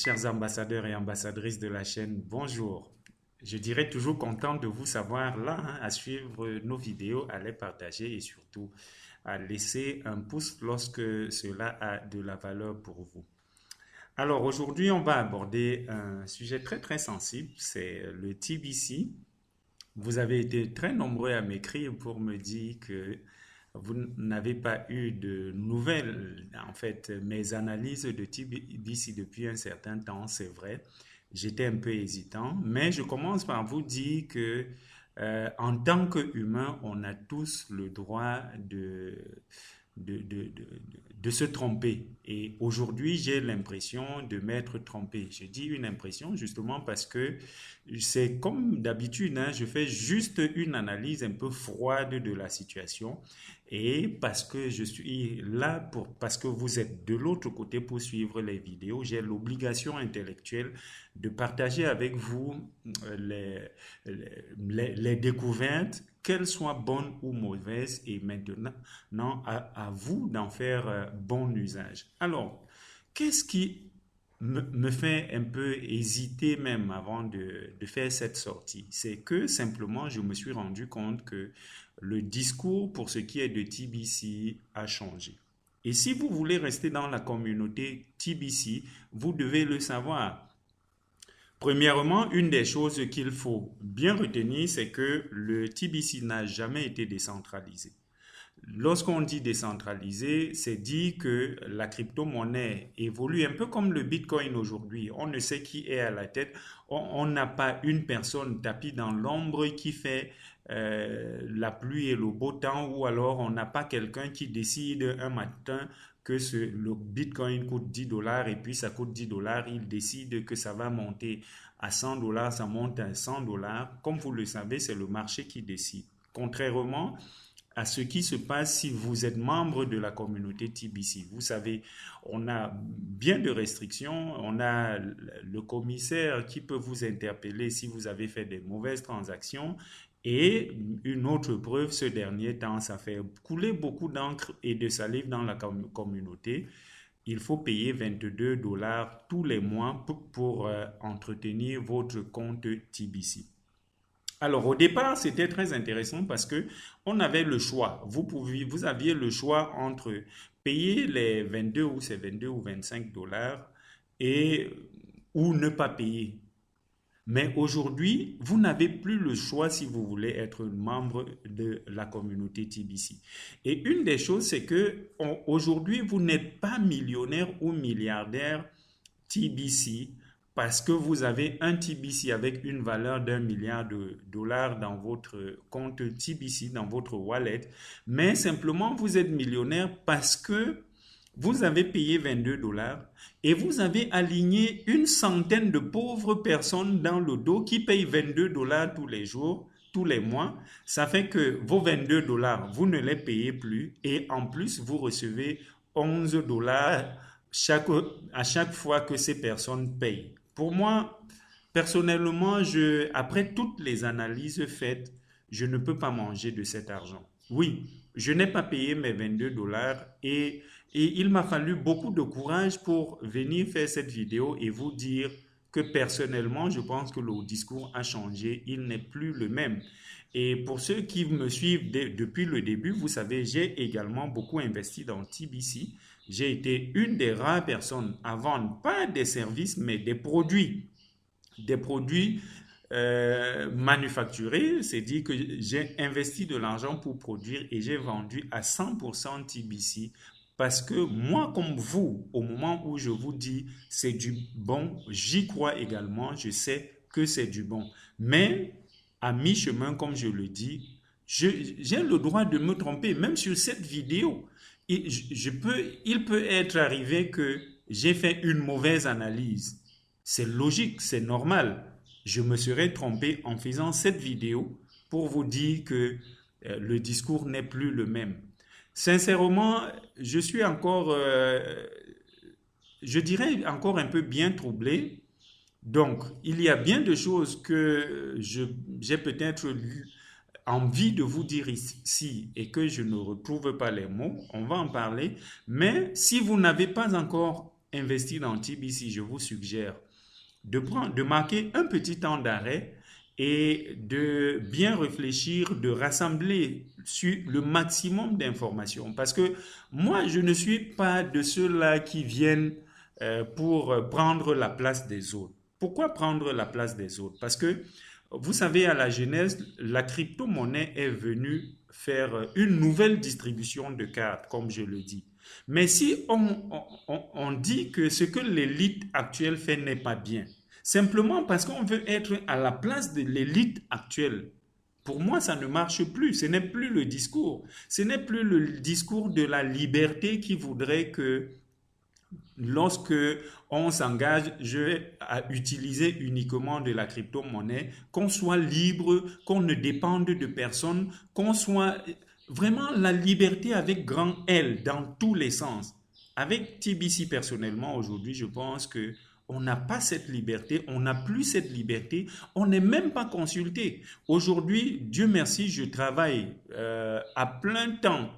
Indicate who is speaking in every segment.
Speaker 1: Chers ambassadeurs et ambassadrices de la chaîne, bonjour. Je dirais toujours content de vous savoir là, à suivre nos vidéos, à les partager et surtout à laisser un pouce lorsque cela a de la valeur pour vous. Alors aujourd'hui, on va aborder un sujet très sensible, c'est le TBC. Vous avez été très nombreux à m'écrire pour me dire que vous n'avez pas eu de nouvelles. En fait, mes analyses de TBC depuis un certain temps, c'est vrai. J'étais un peu hésitant, mais je commence par vous dire que en tant qu'humain, on a tous le droit de, de, de, de se tromper. Et aujourd'hui, j'ai l'impression de m'être trompé. Je dis une impression justement parce que c'est comme d'habitude, hein, je fais juste une analyse un peu froide de la situation. Et parce que je suis là parce que vous êtes de l'autre côté pour suivre les vidéos, j'ai l'obligation intellectuelle de partager avec vous les découvertes, qu'elles soient bonnes ou mauvaises, et maintenant à vous d'en faire bon usage. Alors, qu'est-ce qui me fait un peu hésiter même avant de faire cette sortie? C'est que simplement, je me suis rendu compte que le discours pour ce qui est de TBC a changé. Et si vous voulez rester dans la communauté TBC, vous devez le savoir. Premièrement, une des choses qu'il faut bien retenir, c'est que le TBC n'a jamais été décentralisé. Lorsqu'on dit décentralisé, c'est dit que la crypto-monnaie évolue un peu comme le Bitcoin aujourd'hui. On ne sait qui est à la tête. On n'a pas une personne tapie dans l'ombre qui fait la pluie et le beau temps, ou alors on n'a pas quelqu'un qui décide un matin que le Bitcoin coûte 10 dollars et puis ça coûte 10 dollars. Il décide que ça va monter à 100 dollars, ça monte à 100 dollars. Comme vous le savez, c'est le marché qui décide. Contrairement à ce qui se passe si vous êtes membre de la communauté TBC. Vous savez, on a bien de restrictions, on a le commissaire qui peut vous interpeller si vous avez fait des mauvaises transactions. Et une autre preuve, ce dernier temps, ça fait couler beaucoup d'encre et de salive dans la communauté. Il faut payer 22 dollars tous les mois pour entretenir votre compte TBC. Alors au départ, c'était très intéressant parce que on avait le choix. Vous aviez le choix entre payer les 22 ou c'est 22 ou 25 dollars et ou ne pas payer. Mais aujourd'hui, vous n'avez plus le choix si vous voulez être membre de la communauté TBC. Et une des choses, c'est que aujourd'hui, vous n'êtes pas millionnaire ou milliardaire TBC parce que vous avez un TBC avec une valeur d'1 milliard de dollars dans votre compte TBC, dans votre wallet, mais simplement vous êtes millionnaire parce que vous avez payé 22 dollars et vous avez aligné une centaine de pauvres personnes dans le dos qui payent 22 dollars tous les jours, tous les mois. Ça fait que vos 22 dollars, vous ne les payez plus et en plus, vous recevez 11 dollars à chaque fois que ces personnes payent. Pour moi, personnellement, après toutes les analyses faites, je ne peux pas manger de cet argent. Oui, je n'ai pas payé mes 22 dollars et il m'a fallu beaucoup de courage pour venir faire cette vidéo et vous dire que personnellement, je pense que le discours a changé, il n'est plus le même. Et pour ceux qui me suivent depuis le début, vous savez, j'ai également beaucoup investi dans TBC. J'ai été une des rares personnes à vendre, pas des services, mais des produits. Des produits manufacturés, c'est dire que j'ai investi de l'argent pour produire et j'ai vendu à 100% TBC parce que moi, comme vous, au moment où je vous dis c'est du bon, j'y crois également, je sais que c'est du bon. Mais à mi-chemin, comme je le dis, j'ai le droit de me tromper, même sur cette vidéo. Et il peut être arrivé que j'ai fait une mauvaise analyse. C'est logique, c'est normal. Je me serais trompé en faisant cette vidéo pour vous dire que le discours n'est plus le même. Sincèrement, je suis encore, je dirais encore un peu bien troublé. Donc, il y a bien de choses que j'ai peut-être envie de vous dire ici et que je ne retrouve pas les mots. On va en parler. Mais si vous n'avez pas encore investir dans TBC, je vous suggère de marquer un petit temps d'arrêt et de bien réfléchir, de rassembler sur le maximum d'informations. Parce que moi, je ne suis pas de ceux-là qui viennent pour prendre la place des autres. Pourquoi prendre la place des autres? Parce que, vous savez, à la genèse, la crypto-monnaie est venue faire une nouvelle distribution de cartes, comme je le dis. Mais si on dit que ce que l'élite actuelle fait n'est pas bien, simplement parce qu'on veut être à la place de l'élite actuelle, pour moi, ça ne marche plus. Ce n'est plus le discours. Ce n'est plus le discours de la liberté qui voudrait que lorsque on s'engage à utiliser uniquement de la crypto-monnaie, qu'on soit libre, qu'on ne dépende de personne, qu'on soit vraiment la liberté avec grand L dans tous les sens. Avec TBC personnellement, aujourd'hui, je pense que on n'a pas cette liberté, on n'a plus cette liberté, on n'est même pas consulté. Aujourd'hui, Dieu merci, je travaille à plein temps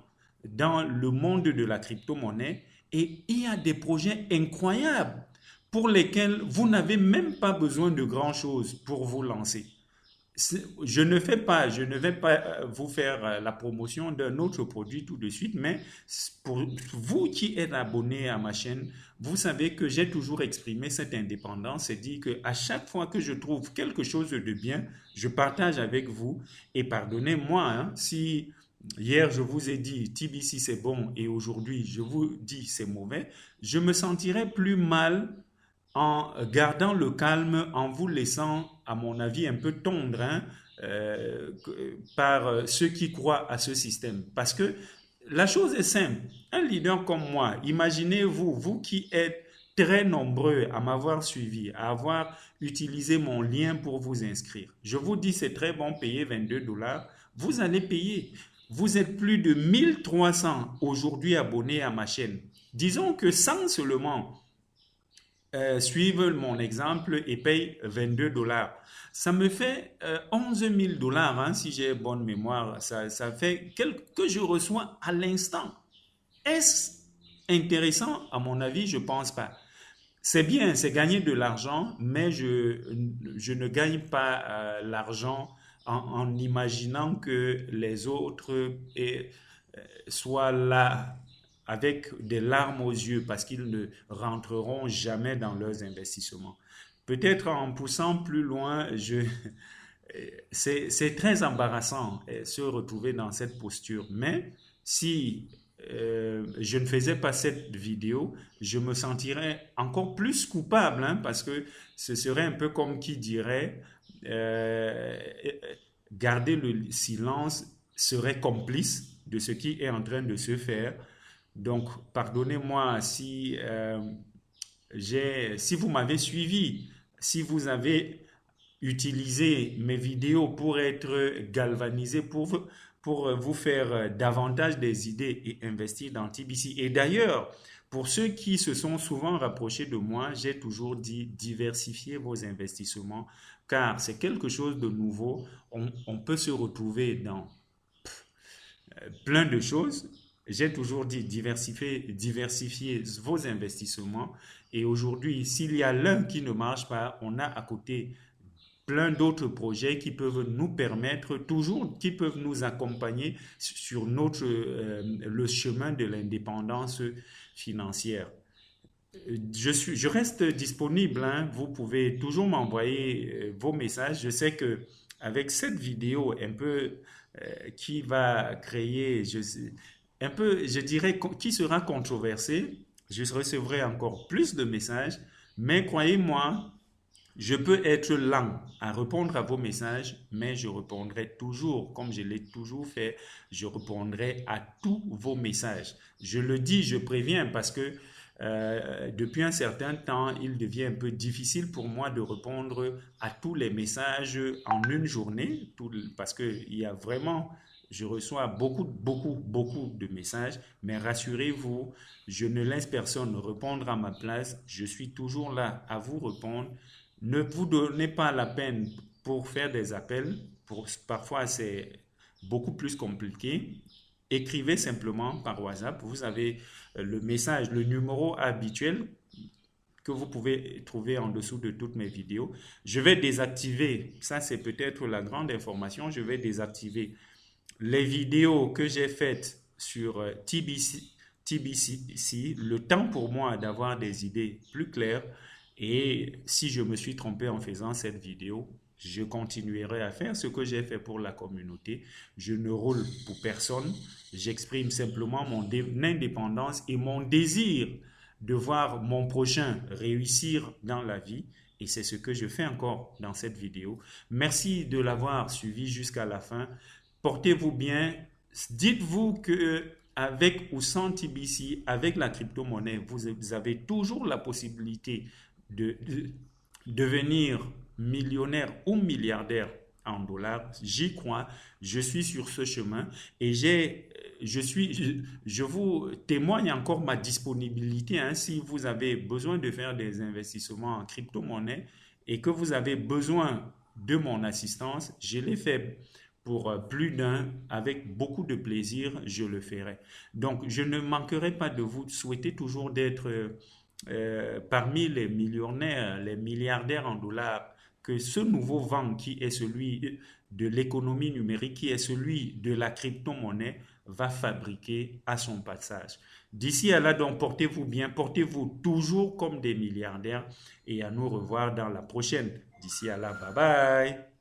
Speaker 1: dans le monde de la crypto-monnaie et il y a des projets incroyables pour lesquels vous n'avez même pas besoin de grand-chose pour vous lancer. Je ne vais pas vous faire la promotion d'un autre produit tout de suite, mais pour vous qui êtes abonné à ma chaîne, vous savez que j'ai toujours exprimé cette indépendance, c'est dire que à chaque fois que je trouve quelque chose de bien, je partage avec vous et pardonnez-moi hein, si hier je vous ai dit TBC c'est bon et aujourd'hui je vous dis c'est mauvais, je me sentirais plus mal en gardant le calme, en vous laissant, à mon avis, un peu tondre hein, par ceux qui croient à ce système. Parce que la chose est simple. Un leader comme moi, imaginez-vous, vous qui êtes très nombreux à m'avoir suivi, à avoir utilisé mon lien pour vous inscrire. Je vous dis, c'est très bon, payer 22 dollars. Vous allez payer. Vous êtes plus de 1300 aujourd'hui abonnés à ma chaîne. Disons que 100 seulement suivent mon exemple et payent 22 dollars. Ça me fait 11 000 dollars, hein, si j'ai bonne mémoire. Ça fait que je reçois à l'instant. Est-ce intéressant? À mon avis, je ne pense pas. C'est bien, c'est gagner de l'argent, mais je ne gagne pas l'argent en imaginant que les autres soient là avec des larmes aux yeux parce qu'ils ne rentreront jamais dans leurs investissements. Peut-être en poussant plus loin, c'est très embarrassant se retrouver dans cette posture. Mais si je ne faisais pas cette vidéo, je me sentirais encore plus coupable hein, parce que ce serait un peu comme qui dirait euh, garder le silence serait complice de ce qui est en train de se faire. Donc, pardonnez-moi si vous m'avez suivi, si vous avez utilisé mes vidéos pour être galvanisé, pour vous faire davantage des idées et investir dans TBC. Et d'ailleurs, pour ceux qui se sont souvent rapprochés de moi, j'ai toujours dit diversifiez vos investissements car c'est quelque chose de nouveau. On peut se retrouver dans plein de choses. J'ai toujours dit diversifier vos investissements. Et aujourd'hui, s'il y a l'un qui ne marche pas, on a à côté plein d'autres projets qui peuvent nous permettre toujours, qui peuvent nous accompagner sur le chemin de l'indépendance financière. Je reste disponible, hein. Vous pouvez toujours m'envoyer vos messages. Je sais que avec cette vidéo un peu qui va créer, un peu, je dirais, qui sera controversée, je recevrai encore plus de messages, mais croyez-moi, je peux être lent à répondre à vos messages, mais je répondrai toujours, comme je l'ai toujours fait, je répondrai à tous vos messages. Je le dis, je préviens, parce que depuis un certain temps, il devient un peu difficile pour moi de répondre à tous les messages en une journée, parce que il y a vraiment, je reçois beaucoup de messages, mais rassurez-vous, je ne laisse personne répondre à ma place, je suis toujours là à vous répondre. Ne vous donnez pas la peine pour faire des appels, parfois c'est beaucoup plus compliqué. Écrivez simplement par WhatsApp. Vous avez le message, le numéro habituel que vous pouvez trouver en dessous de toutes mes vidéos. Je vais désactiver, ça c'est peut-être la grande information, je vais désactiver les vidéos que j'ai faites sur TBC, le temps pour moi d'avoir des idées plus claires. Et si je me suis trompé en faisant cette vidéo, je continuerai à faire ce que j'ai fait pour la communauté. Je ne roule pour personne. J'exprime simplement mon indépendance et mon désir de voir mon prochain réussir dans la vie. Et c'est ce que je fais encore dans cette vidéo. Merci de l'avoir suivi jusqu'à la fin. Portez-vous bien. Dites-vous que avec ou sans TBC, avec la crypto-monnaie, vous avez toujours la possibilité de devenir millionnaire ou milliardaire en dollars. J'y crois, je suis sur ce chemin et je vous témoigne encore ma disponibilité, hein, si vous avez besoin de faire des investissements en crypto-monnaie et que vous avez besoin de mon assistance, je l'ai fait pour plus d'un, avec beaucoup de plaisir, je le ferai. Donc, je ne manquerai pas de vous souhaiter toujours d'être parmi les millionnaires, les milliardaires en dollars, que ce nouveau vent qui est celui de l'économie numérique, qui est celui de la crypto-monnaie, va fabriquer à son passage. D'ici à là, donc, portez-vous bien, portez-vous toujours comme des milliardaires et à nous revoir dans la prochaine. D'ici à là, bye bye.